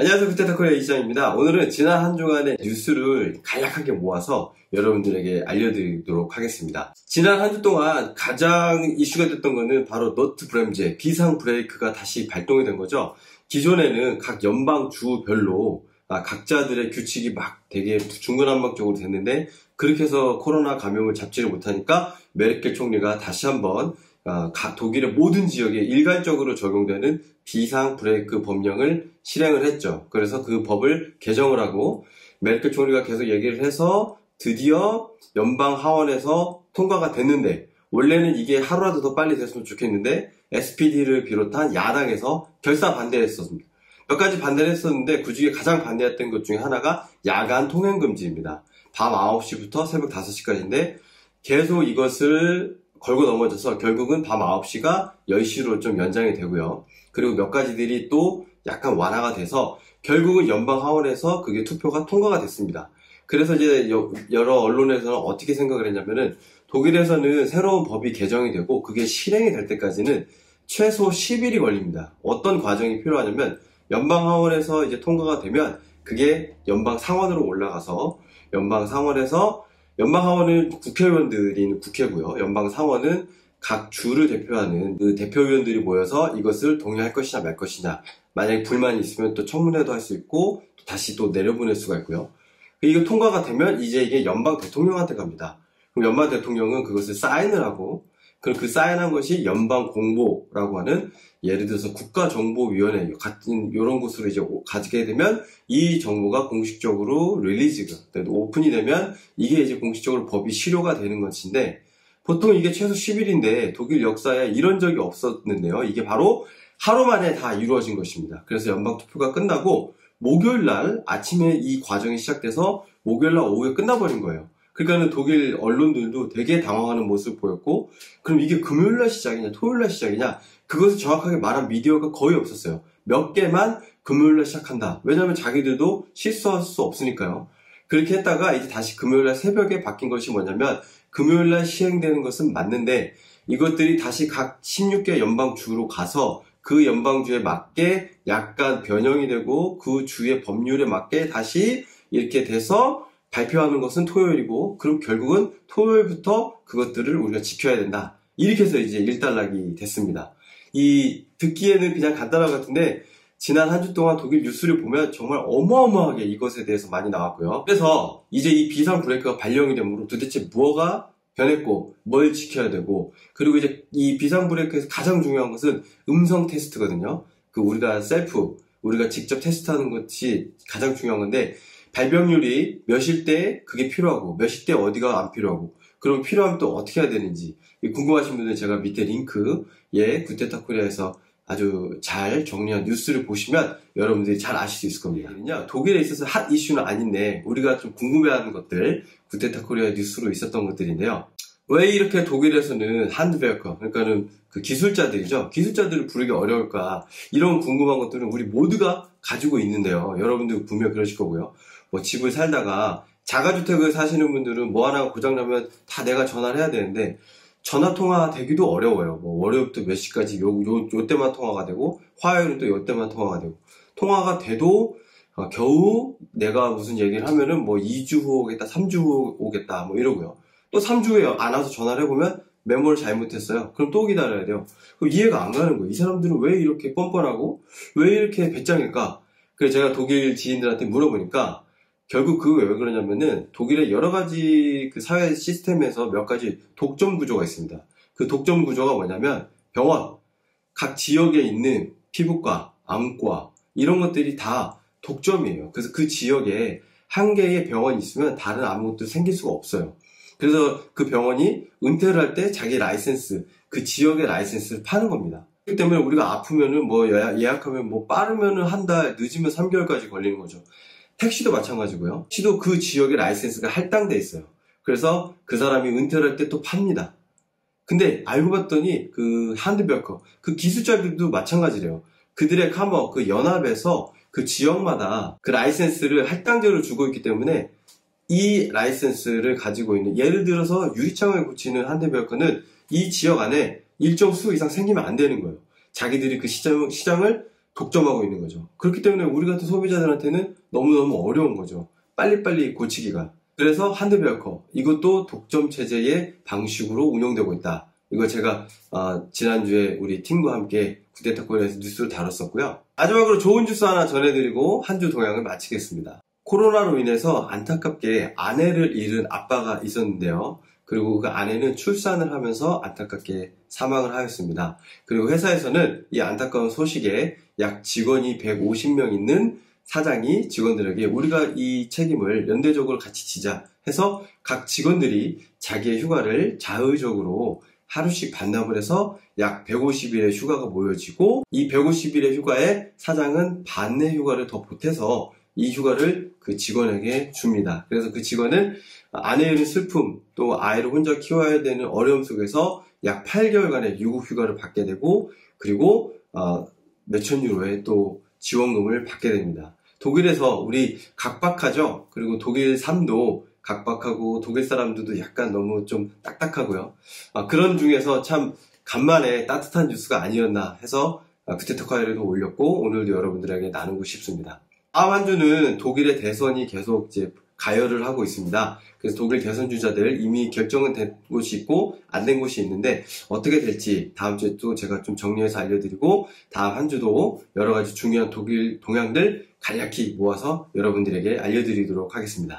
안녕하세요. 구테타코리아 이시장입니다. 오늘은 지난 한 주간의 뉴스를 간략하게 모아서 여러분들에게 알려드리도록 하겠습니다. 지난 한 주 동안 가장 이슈가 됐던 거는 바로 너트 브렘제, 비상 브레이크가 다시 발동이 된 거죠. 기존에는 각 연방주별로 각자들의 규칙이 막 되게 중구난방적으로 됐는데, 그렇게 해서 코로나 감염을 잡지를 못하니까 메르켈 총리가 다시 한번 독일의 모든 지역에 일괄적으로 적용되는 비상 브레이크 법령을 실행을 했죠. 그래서 그 법을 개정을 하고 메르켈 총리가 계속 얘기를 해서 드디어 연방 하원에서 통과가 됐는데, 원래는 이게 하루라도 더 빨리 됐으면 좋겠는데 SPD를 비롯한 야당에서 결사 반대했었습니다. 몇 가지 반대를 했었는데 그 중에 가장 반대했던 것 중에 하나가 야간 통행 금지입니다. 밤 9시부터 새벽 5시까지인데 계속 이것을 걸고 넘어져서 결국은 밤 9시가 10시로 좀 연장이 되고요. 그리고 몇 가지들이 또 약간 완화가 돼서 결국은 연방 하원에서 그게 투표가 통과가 됐습니다. 그래서 이제 여러 언론에서는 어떻게 생각을 했냐면은, 독일에서는 새로운 법이 개정이 되고 그게 실행이 될 때까지는 최소 10일이 걸립니다. 어떤 과정이 필요하냐면, 연방 하원에서 이제 통과가 되면 그게 연방 상원으로 올라가서 연방 하원은 국회의원들이 있는 국회고요. 연방 상원은 각 주를 대표하는 그 대표의원들이 모여서 이것을 동의할 것이냐 말 것이냐, 만약에 불만이 있으면 또 청문회도 할 수 있고 또 다시 또 내려보낼 수가 있고요. 이거 통과가 되면 이제 이게 연방 대통령한테 갑니다. 그럼 연방 대통령은 그것을 사인을 하고, 그럼 그 사인한 것이 연방 공보라고 하는, 예를 들어서 국가정보위원회 같은 이런 곳으로 이제 가지게 되면 이 정보가 공식적으로 릴리즈가, 오픈이 되면 이게 이제 공식적으로 법이 실효가 되는 것인데, 보통 이게 최소 10일인데 독일 역사에 이런 적이 없었는데요. 이게 바로 하루 만에 다 이루어진 것입니다. 그래서 연방 투표가 끝나고 목요일 날 아침에 이 과정이 시작돼서 목요일 날 오후에 끝나버린 거예요. 그러니까는 독일 언론들도 되게 당황하는 모습을 보였고, 그럼 이게 금요일 날 시작이냐 토요일 날 시작이냐, 그것을 정확하게 말한 미디어가 거의 없었어요. 몇 개만 금요일 날 시작한다. 왜냐하면 자기들도 실수할 수 없으니까요. 그렇게 했다가 이제 다시 금요일 날 새벽에 바뀐 것이 뭐냐면, 금요일 날 시행되는 것은 맞는데 이것들이 다시 각 16개 연방주로 가서 그 연방주에 맞게 약간 변형이 되고 그 주의 법률에 맞게 다시 이렇게 돼서 발표하는 것은 토요일이고, 그럼 결국은 토요일부터 그것들을 우리가 지켜야 된다. 이렇게 해서 이제 일단락이 됐습니다. 듣기에는 그냥 간단한 것 같은데, 지난 한 주 동안 독일 뉴스를 보면 정말 어마어마하게 이것에 대해서 많이 나왔고요. 그래서 이제 이 비상 브레이크가 발령이 되므로 도대체 뭐가 변했고 뭘 지켜야 되고, 그리고 이제 이 비상 브레이크에서 가장 중요한 것은 음성 테스트거든요. 우리가 직접 테스트하는 것이 가장 중요한 건데, 발병률이 몇일 때 그게 필요하고 몇일 때 어디가 안 필요하고, 그럼 필요하면 또 어떻게 해야 되는지 궁금하신 분들은 제가 밑에 링크에 구테타코리아에서 아주 잘 정리한 뉴스를 보시면 여러분들이 잘 아실 수 있을 겁니다. 독일에 있어서 핫 이슈는 아닌데 우리가 좀 궁금해하는 것들, 구테타코리아 뉴스로 있었던 것들인데요. 왜 이렇게 독일에서는 한드베어커, 그러니까는 그 기술자들이죠. 기술자들을 부르기 어려울까, 이런 궁금한 것들은 우리 모두가 가지고 있는데요. 여러분들 분명 그러실 거고요. 집을 살다가 자가주택을 사시는 분들은 뭐 하나가 고장나면 다 내가 전화를 해야 되는데, 전화 통화 되기도 어려워요. 월요일부터 몇 시까지 요 때만 통화가 되고, 화요일은 또 요 때만 통화가 되고, 통화가 돼도 겨우 내가 무슨 얘기를 하면은 2주 후 오겠다, 3주 후 오겠다 이러고요. 또 3주 후에 안 와서 전화를 해보면 메모를 잘못했어요. 그럼 또 기다려야 돼요. 그럼 이해가 안 가는 거예요. 이 사람들은 왜 이렇게 뻔뻔하고 왜 이렇게 배짱일까? 그래서 제가 독일 지인들한테 물어보니까 결국 그거 왜 그러냐면은, 독일의 여러 가지 그 사회 시스템에서 몇 가지 독점 구조가 있습니다. 그 독점 구조가 뭐냐면, 병원, 각 지역에 있는 피부과, 안과 이런 것들이 다 독점이에요. 그래서 그 지역에 한 개의 병원이 있으면 다른 아무것도 생길 수가 없어요. 그래서 그 병원이 은퇴를 할 때 자기 라이센스, 그 지역의 라이센스를 파는 겁니다. 그렇기 때문에 우리가 아프면은 예약하면 빠르면은 한 달, 늦으면 3개월까지 걸리는 거죠. 택시도 마찬가지고요. 택시도 그 지역의 라이센스가 할당돼 있어요. 그래서 그 사람이 은퇴를 할 때 또 팝니다. 근데 알고 봤더니 그 한드베어커, 그 기술자들도 마찬가지래요. 그들의 카머, 그 연합에서 그 지역마다 그 라이센스를 할당제로 주고 있기 때문에 이 라이센스를 가지고 있는, 예를 들어서 유리창을 고치는 한드베어커는 이 지역 안에 일정 수 이상 생기면 안 되는 거예요. 자기들이 그 시장을 독점하고 있는 거죠. 그렇기 때문에 우리 같은 소비자들한테는 너무너무 어려운 거죠. 빨리빨리 고치기가. 그래서 한드베어커, 이것도 독점 체제의 방식으로 운영되고 있다. 이거 제가 지난주에 우리 팀과 함께 굿데이터코리아에서 뉴스를 다뤘었고요. 마지막으로 좋은 뉴스 하나 전해드리고 한 주 동향을 마치겠습니다. 코로나로 인해서 안타깝게 아내를 잃은 아빠가 있었는데요. 그리고 그 아내는 출산을 하면서 안타깝게 사망을 하였습니다. 그리고 회사에서는 이 안타까운 소식에 약 직원이 150명 있는 사장이 직원들에게 우리가 이 책임을 연대적으로 같이 지자 해서 각 직원들이 자기의 휴가를 자의적으로 하루씩 반납을 해서 약 150일의 휴가가 모여지고 이 150일의 휴가에 사장은 반내 휴가를 더 보태서 이 휴가를 그 직원에게 줍니다. 그래서 그 직원은 아내의 슬픔 또 아이를 혼자 키워야 되는 어려움 속에서 약 8개월간의 유급 휴가를 받게 되고 그리고 몇천 유로의 또 지원금을 받게 됩니다. 독일에서 우리 각박하죠. 그리고 독일 삶도 각박하고 독일 사람들도 약간 너무 좀 딱딱하고요. 그런 중에서 참 간만에 따뜻한 뉴스가 아니었나 해서 굿데이터코리아에도 올렸고 오늘도 여러분들에게 나누고 싶습니다. 다음 한 주는 독일의 대선이 계속 이제 가열을 하고 있습니다. 그래서 독일 대선 주자들 이미 결정은 된 곳이 있고 안 된 곳이 있는데 어떻게 될지 다음 주에 또 제가 좀 정리해서 알려드리고 다음 한 주도 여러 가지 중요한 독일 동향들 간략히 모아서 여러분들에게 알려드리도록 하겠습니다.